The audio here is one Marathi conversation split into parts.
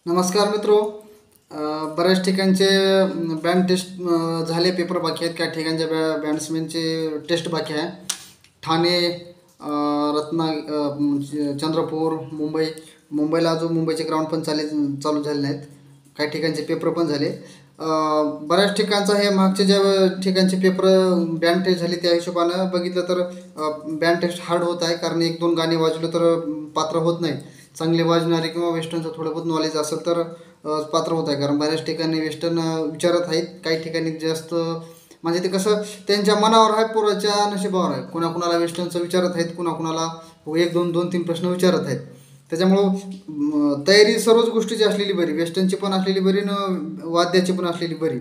नमस्कार मित्रो. बऱ्याच ठिकाणचे बँड टेस्ट झाले, पेपर बाकी आहेत. काही ठिकाणच्या बॅट्समॅनचे टेस्ट बाकी आहे. ठाणे, चंद्रपूर, मुंबईला अजून मुंबईचे ग्राउंड पण चालू झाले नाहीत. काही ठिकाणचे पेपर पण झाले. बऱ्याच ठिकाणचा हे मागचे ज्या ठिकाणचे पेपर बँड टेस्ट झाले त्या हिशोबानं बघितलं तर बँड टेस्ट हार्ड होत आहे. कारण 1-2 गाणे वाजलं तर पात्र होत नाही. चांगले वाजणारे किंवा वेस्टर्नचं थोडं बहुत नॉलेज असेल तर पात्र होत आहे. कारण बऱ्याच ठिकाणी वेस्टर्न विचारत आहेत, काही ठिकाणी जास्त म्हणजे ते कसं त्यांच्या मनावर आहे, पोराच्या नशिबावर आहे. कुणाकुणाला वेस्टर्नचं विचारत आहेत, कुणाकुणाला 1-2, 2-3 प्रश्न विचारत आहेत. त्याच्यामुळं तयारी सर्वच गोष्टीची असलेली बरी, वेस्टर्नची पण असलेली बरी न वाद्याची पण असलेली बरी.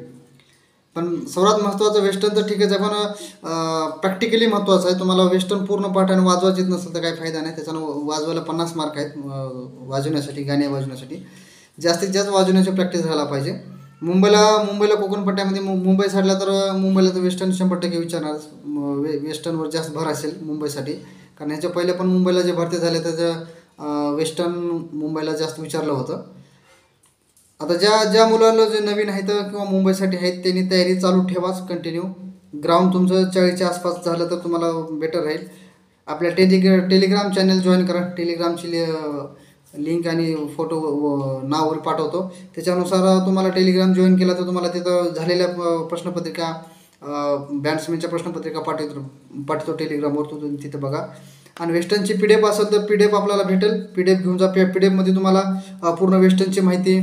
पण सर्वात महत्त्वाचं वेस्टर्न तर ठीकच आहे, पण प्रॅक्टिकली महत्त्वाचं आहे. तुम्हाला वेस्टर्न पूर्ण पाठ आणि वाजवायच येत नसेल तर काही फायदा नाही. त्याच्यानं वाजवायला 50 मार्क आहेत. वाजवण्यासाठी, गाणे वाजवण्यासाठी जास्तीत जास्त वाजवण्याची प्रॅक्टिस झाला पाहिजे. मुंबईला कोकणपट्ट्यामध्ये मुंबई साईडला तर मुंबईला तर वेस्टर्न 100% विचारणार. वेस्टर्नवर जास्त भर असेल मुंबईसाठी. कारण ह्याच्या पहिले पण मुंबईला जे भरती झाले त्याचं वेस्टर्न मुंबईला जास्त विचारलं होतं. आता ज्या मुलांना जे नवीन आहेत किंवा मुंबईसाठी आहेत त्यांनी तयारी चालू ठेवाच कंटिन्यू. ग्राउंड तुमचं 40च्या आसपास झालं तर तुम्हाला बेटर राहील. आपल्या टेलिग्राम चॅनल जॉईन करा. टेलिग्रामची लिंक आणि फोटो नाव वगैरे पाठवतो. त्याच्यानुसार तुम्हाला टेलिग्राम जॉईन केला तर तुम्हाला तिथं झालेल्या प्रश्नपत्रिका, बॅट्समॅनच्या प्रश्नपत्रिका पाठवतो टेलिग्रामवर. तुम्ही तिथं बघा. आणि वेस्टर्नची PDF असेल तर PDF आपल्याला भेटेल. PDF घेऊन जा. PDFमध्ये तुम्हाला पूर्ण वेस्टर्नची माहिती,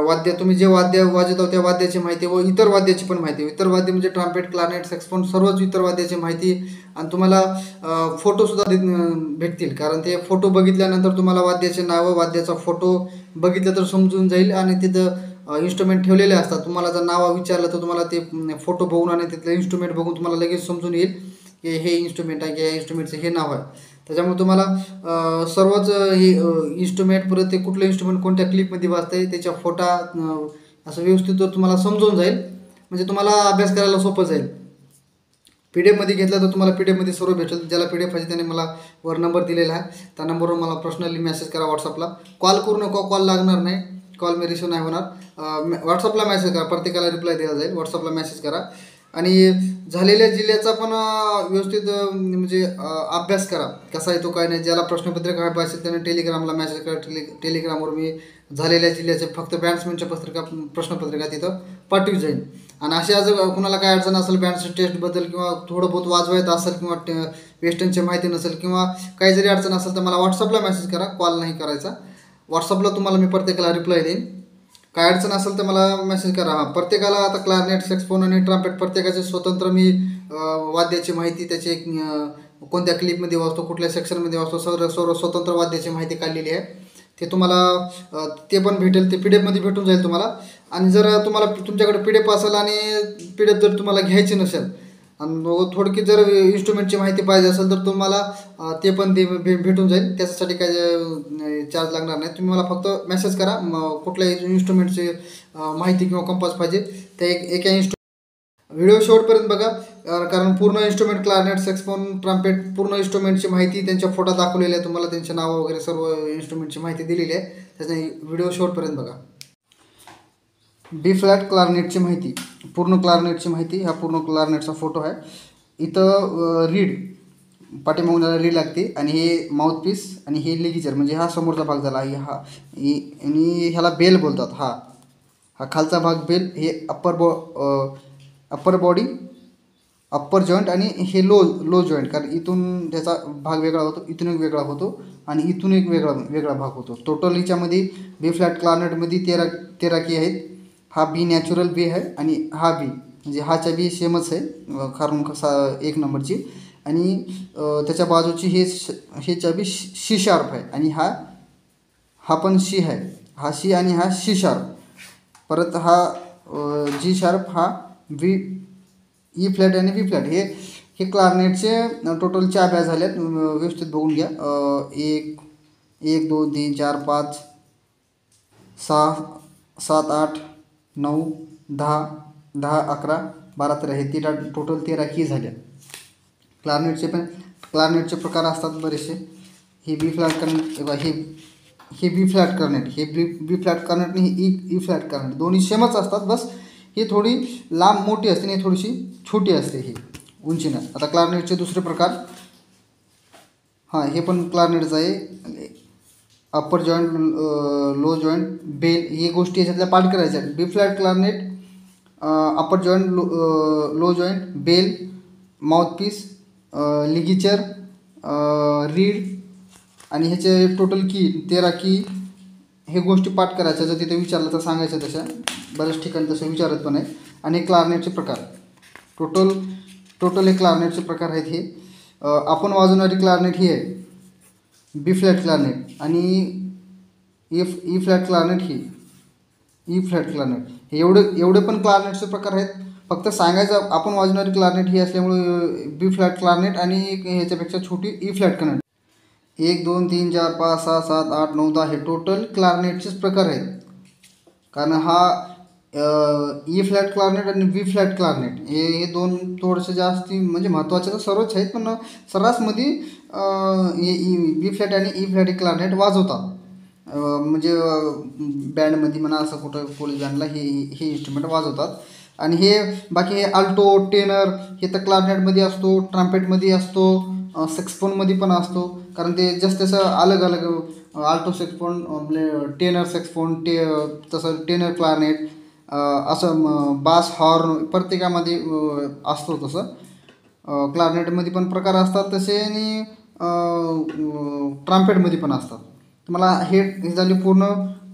वाद्य तुम्ही जे वाद्य वाजवता त्या वाद्याची माहिती व इतर वाद्याची पण माहिती. इतर वाद्य म्हणजे ट्रम्पेट, क्लारनेट, सॅक्सोफोन, सर्वच इतर वाद्याची माहिती. आणि तुम्हाला फोटोसुद्धा भेटतील. कारण ते फोटो बघितल्यानंतर तुम्हाला वाद्याचे नावं, वाद्याचा फोटो बघितलं तर समजून जाईल. आणि तिथं इन्स्ट्रुमेंट ठेवलेले असतात. तुम्हाला जर नाव विचारलं तर तुम्हाला ते फोटो बघून आणि तिथलं इन्स्ट्रुमेंट बघून तुम्हाला लगेच समजून येईल की हे इन्स्ट्रुमेंट आहे, की या इन्स्ट्रुमेंटचं हे नाव आहे. त्याच्यामुळे तुम्हाला सर्वच हे इन्स्ट्रुमेंट, परत ते कुठलं इन्स्ट्रुमेंट कोणत्या क्लिपमध्ये वाजतं आहे त्याच्या फोटा असं व्यवस्थित तुम्हाला समजून जाईल. म्हणजे तुम्हाला अभ्यास करायला सोपं जाईल. PDF घेतलं तर तुम्हाला PDF सर्व भेटेल. ज्याला PDF पाहिजे त्याने मला वर नंबर दिलेला आहे. त्या नंबरवर मला पर्सनली मेसेज करा व्हॉट्सअपला. कॉल करू नको, कॉल लागणार नाही. कॉल मी रिसिव्ह नाही होणार. व्हॉट्सअपला मेसेज करा. प्रत्येकाला रिप्लाय दिला जाईल. व्हॉट्सअपला मेसेज करा. आणि झालेल्या जिल्ह्याचा पण व्यवस्थित म्हणजे अभ्यास करा. कसा येतो काय नाही. ज्याला प्रश्नपत्रिका हवी असेल त्याने टेलिग्रामला मेसेज करा. टेलिग्रामवर मी झालेल्या जिल्ह्याचे फक्त बॅट्समॅनच्या प्रश्नपत्रिका तिथं पाठवून जाईल. आणि अशा जर कुणाला काय अडचण असेल बँड्स टेस्टबद्दल किंवा थोडं बहुत वाजवायचं असेल किंवा वेस्टर्नची माहिती नसेल किंवा काही जरी अडचण असेल तर मला व्हॉट्सअपला मेसेज करा. कॉल नाही करायचा. व्हॉट्सअपला तुम्हाला मी प्रत्येकाला रिप्लाय देईन. काय अडचण असेल तर मला मेसेज करा. प्रत्येकाला आता क्लारनेट, सॅक्सोफोन आणि ट्रम्पेट प्रत्येकाचे स्वतंत्र मी वाद्याची माहिती, त्याचे कोणत्या क्लिपमध्ये वाजतो, कुठल्या सेक्शनमध्ये वाजतो, सर्व स्वतंत्र वाद्याची माहिती काढलेली आहे. ते तुम्हाला ते पण भेटेल. ते PDF भेटून जाईल तुम्हाला. आणि जर तुम्हाला तुमच्याकडे PDF असेल आणि PDF जर तुम्हाला घ्यायची नसेल आणि थोडकी जर इन्स्ट्रुमेंटची माहिती पाहिजे असेल तर तुम्हाला ते पण भेटून जाईल. त्याच्यासाठी काय चार्ज लागणार नाही. तुम्ही मला फक्त मेसेज करा. कुठल्याही इन्स्ट्रुमेंटची माहिती किंवा कंपास पाहिजे त्या एका व्हिडिओ शेवटपर्यंत बघा. कारण पूर्ण इन्स्ट्रुमेंट, क्लारनेट, सॅक्सोफोन, ट्रम्पेट पूर्ण इन्स्ट्रुमेंटची माहिती, त्यांच्या फोटो दाखवलेले आहे तुम्हाला, त्यांचे नावं वगैरे सर्व इन्स्ट्रुमेंटची माहिती दिलेली आहे. त्याच्या व्हिडिओ शेवटपर्यंत बघा. B फ्लॅट क्लारनेटची माहिती, पूर्ण क्लारनेटची माहिती. हा पूर्ण क्लारनेटचा फोटो आहे. इथं रीड, पाठीमागून रीड लागते आणि हे माउथपीस आणि हे लिगेचर म्हणजे हा समोरचा भाग झाला. आणि ह्याला बेल बोलतात. हा खालचा भाग बेल. हे अप्पर बॉडी, अप्पर जॉईंट आणि हे लो जॉईंट. कारण इथून त्याचा भाग वेगळा होतो, इथून एक वेगळा होतो आणि इथून एक वेगळा भाग होतो. टोटल हिच्यामध्ये B फ्लॅट क्लारनेटमध्ये 13 की आहेत. हा B नॅचरल B आहे आणि हा B म्हणजे हाच्या B सेमच आहे, कारण कसा 1 नंबरची. आणि त्याच्या बाजूची हेच्या B C शार्प आहे आणि हा पण C आहे. हा C आणि हा C शार्प. परत हा G शार्प, हा E फ्लॅट आणि B फ्लॅट. हे क्लारनेटचे टोटल 4 बॅच झाल्यात. व्यवस्थित बघून घ्या. 1 2 3 4 5 6 7 8 9 10 10 11 12 13 हे टोटल 13 की झाल्या. क्लारनेटचे प्रकार असतात बरेचसे. हे B फ्लॅट कारण हे हे बी फ्लॅट कार्नेट, हे बी फ्लॅट कार्नेट आणि हे ई फ्लॅट कार्नेट दोन्ही सेमच असतात. बस ही थोडी लांब मोठी असते आणि थोडीशी छोटी असते ही उंचीनं. आता क्लारनेटचे दुसरे प्रकार, हां हे पण क्लारनेटचं आहे. Upper joint, low joint, bell, ही गोष्टी याच्यातल्या पाठ करायच्या. B flat clarinet, upper joint, low joint, bell, mouthpiece, ligature, reed आणि ह्याचे टोटल की 13 की, हे गोष्टी पाठ करायच्या. जर तिथे विचारलं तर सांगायचं. तशा बऱ्याच ठिकाणी तसं विचारत पण आहे. आणि हे क्लारनेटचे प्रकार टोटल हे क्लारनेटचे प्रकार आहेत. हे आपण वाजवणारी क्लारनेट ही आहे बी फ्लॅट क्लारनेट, आणि ई फ्लॅट क्लारनेट ही ई फ्लॅट क्लारनेट. हे एवढे पण क्लारनेटचे प्रकार आहेत. फक्त सांगायचं आपण वाजवणारी क्लारनेट ही असल्यामुळे बी फ्लॅट क्लारनेट, आणि ह्याच्यापेक्षा छोटी ई फ्लॅट क्लारनेट. 1 2 3 4 5 6 7 8 9 10 हे टोटल क्लारनेटचेच प्रकार आहेत. कारण हा ई फ्लॅट क्लारनेट आणि बी फ्लॅट क्लारनेट हे दोन थोडेसे जास्ती म्हणजे महत्त्वाचे तर सर्वच आहेत, पण सर्रासमध्ये बी फ्लॅट आणि ई फ्लॅट क्लारनेट वाजवतात. म्हणजे बँडमध्ये म्हणा, असं कुठं पोलीस बँडला हे इन्स्ट्रुमेंट वाजवतात. आणि हे बाकी हे अल्टो, टेनर हे तर क्लारनेटमध्ये असतो, ट्रम्पेटमध्ये असतो, सॅक्सोफोनमध्ये पण असतो. कारण ते जस्ट तसं अलग अलग, अल्टो सॅक्सोफोन, टेनर सॅक्सोफोन, तसं टेनर क्लारनेट, असं बास हॉर्न प्रत्येकामध्ये असतो. तसं क्लारनेटमध्ये पण प्रकार असतात तसे, आणि ट्रम्पेटमध्ये पण असतात. मला हे झाली पूर्ण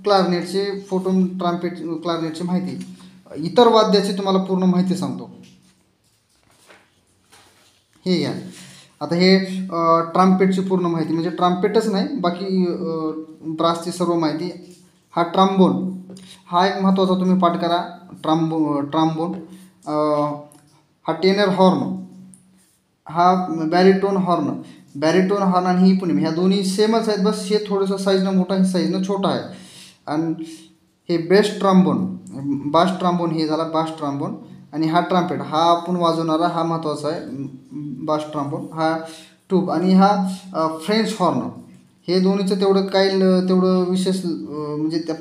क्लारनेटचे, फोटो ट्रम्पेट क्लारनेटची माहिती. इतर वाद्याची तुम्हाला पूर्ण माहिती सांगतो. हे घ्या. आता हे ट्रम्पेटची पूर्ण माहिती, म्हणजे ट्रम्पेटच नाही, बाकी ब्रासची सर्व माहिती. हा ट्रम्बोन, हा एक महत्त्वाचा तुम्ही पाठ करा. ट्रम्बोन, हा टेनर हॉर्न, हा बॅरिटोन हॉर्न आणि हिपोनियम, ह्या दोन्ही सेमच आहेत. बस हे थोडंसं साईजनं मोठा, हे साईजनं छोटा आहे. आणि हे बास ट्रम्बोन हे झाला बास ट्रम्बोन. आणि हा ट्रम्पेट, हा आपण वाजवणारा, हा महत्त्वाचा आहे. बास ट्रम्बोन, हा ट्यूब, आणि हा फ्रेंच हॉर्न. हे दोन्हीचं तेवढं विशेष म्हणजे त्या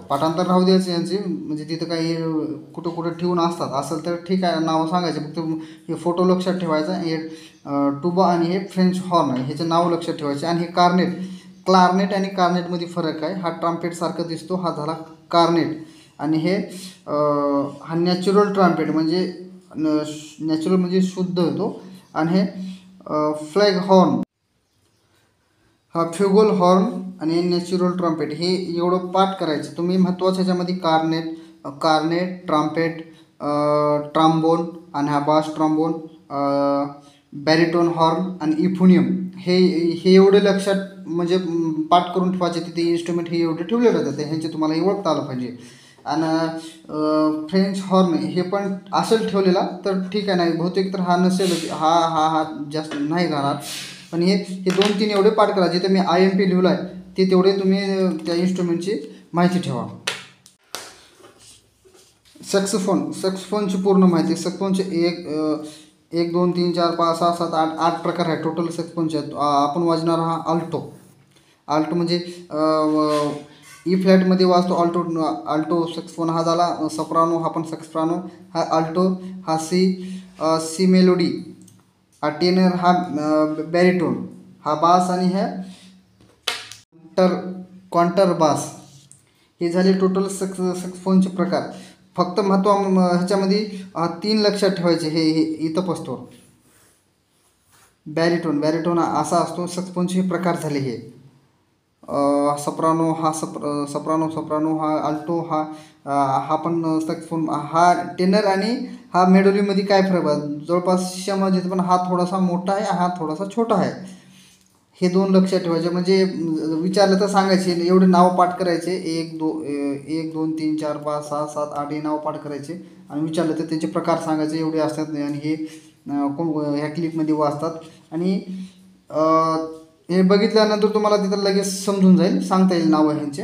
पाठांतर राहू द्यायचं यांचे, म्हणजे तिथं काही कुठं ठेवून असेल तर ठीक आहे, नावं सांगायचे. फक्त हे फोटो लक्षात ठेवायचा. हे ट्यूबा आणि हे फ्रेंच हॉर्न आहे, ह्याचे नाव लक्षात ठेवायचे. आणि हे क्लारनेट आणि कार्नेटमध्ये फरक आहे. हा ट्रम्पेट सारखा दिसतो, हा झाला कार्नेट. आणि हे हा नॅचरल ट्रम्पेट, म्हणजे नॅचरल म्हणजे शुद्ध होतो. आणि हे फ्लॅग हॉर्न, हा फ्युगल हॉर्न आणि नॅचरल ट्रम्पेट. हे एवढं पाठ करायचं तुम्ही. महत्त्वाचं ह्याच्यामध्ये कार्नेट, ट्रम्पेट, ट्रम्बोन, आणि हा बास ट्रम्बोन, बॅरिटोन हॉर्न आणि इफोनियम, हे एवढे लक्षात म्हणजे पाठ करून ठेवायचे. तिथे इन्स्ट्रुमेंट हे एवढे ठेवले जातात, ह्यांचे तुम्हाला हे ओळखता आलं पाहिजे. आणि फ्रेंच हॉर्न हे पण असेल ठेवलेला तर ठीक आहे, नाही बहुतेक तर हा नसेल, हा जास्त नाही राहणार. पण हे 2-3 एवढे पाठ करा. जिथे मी IMP लिहिलं आहे ते तेवढे तुम्ही त्या इन्स्ट्रुमेंटची माहिती ठेवा. सॅक्सोफोनची पूर्ण माहिती. सॅक्सोफोनचे 1 2 3 4 5 6 7 8 प्रकार आहे टोटल सॅक्सोफोनचे. आपण वाजणारा हा अल्टो म्हणजे ई फ्लॅटमध्ये वाजतो अल्टो सॅक्सोफोन. हा झाला सोप्रानो, हा पण सॉप्रानो. हा अल्टो, हा सी मेलोडी. हा टेनर, हा बॅरिटोन, हा बास, आणि हे क्वांटर बास. हे झाले टोटल सॅक्सोफोनचे प्रकार. फक्त ह्याच्यामध्ये 3 लक्षात ठेवायचे. हे इथं पसतो. बॅरिटोन असा असतो. सॅक्सोफोनचे प्रकार झाले हे. सोप्रानो, हा सोप्रानो, हा अल्टो, हा पण सॅक्सोफोन. हा टेनर आणि हा मेडोलीमध्ये काय फरक आहे जवळपास समज, पण हा थोडासा मोठा आहे, हा थोडासा छोटा आहे. हे 2 लक्षात ठेवायचे. म्हणजे विचारलं तर सांगायचे. एवढे नाव पाठ करायचे. 1 2 3 4 5 6 7 8 हे नाव पाठ करायचे. आणि विचारलं तर त्याचे प्रकार सांगायचे. एवढे असतात. आणि हे ह्या क्लिपमध्ये वाचतात. आणि हे बघितल्यानंतर तुम्हाला तिथं लगेच समजून जाईल, सांगता येईल नावं ह्यांचे.